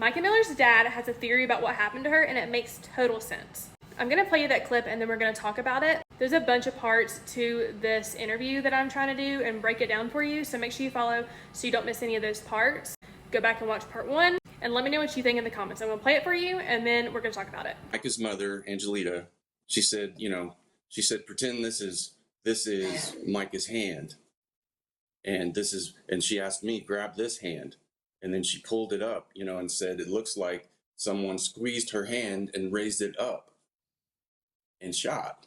Mica Millers' dad has a theory about what happened to her, and it makes total sense. I'm gonna play you that clip and then we're gonna talk about it. There's a bunch of parts to this interview that I'm trying to do and break it down for you, so make sure you follow so you don't miss any of those parts. Go back and watch part 1 and let me know what you think in the comments. I'm gonna play it for you and then we're gonna talk about it. Mica's mother, Angelita, she said, pretend this is Mica's hand. And she asked me, grab this hand. And then she pulled it up, and said, it looks like someone squeezed her hand and raised it up and shot.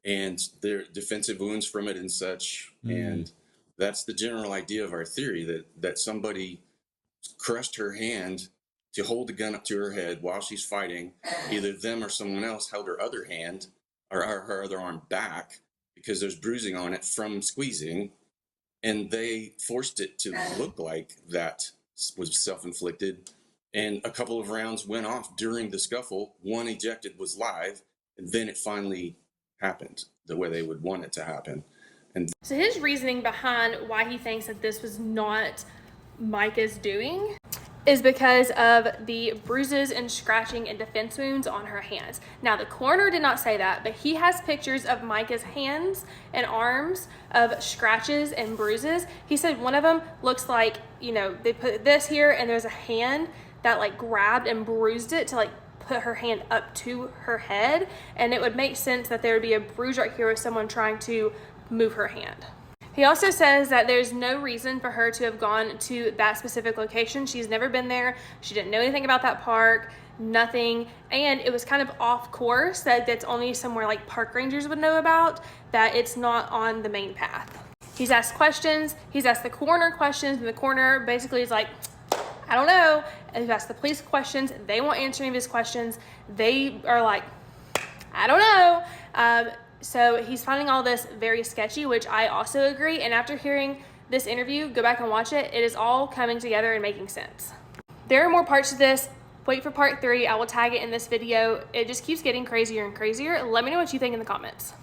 And there are defensive wounds from it and such. And that's the general idea of our theory, that somebody crushed her hand to hold the gun up to her head while she's fighting. Either them or someone else held her other hand or her other arm back because there's bruising on it from squeezing. And they forced it to look like that was self-inflicted. And a couple of rounds went off during the scuffle. One ejected was live. And then it finally happened the way they would want it to happen. And so his reasoning behind why he thinks that this was not Mica's doing is because of the bruises and scratching and defense wounds on her hands. Now, the coroner did not say that, but he has pictures of Mica's hands and arms of scratches and bruises. He said one of them looks like, they put this here and there's a hand that like grabbed and bruised it to like put her hand up to her head. And it would make sense that there would be a bruise right here with someone trying to move her hand. He also says that there's no reason for her to have gone to that specific location. She's never been there. She didn't know anything about that park, nothing. And it was kind of off course that's only somewhere like park rangers would know about, that it's not on the main path. He's asked questions. He's asked the coroner questions, and the coroner basically is like, I don't know. And he's asked the police questions. They won't answer any of his questions. They are like, I don't know. So he's finding all this very sketchy, which I also agree. And after hearing this interview, go back and watch it. It is all coming together and making sense. There are more parts to this. Wait for part 3. I will tag it in this video. It just keeps getting crazier and crazier. Let me know what you think in the comments.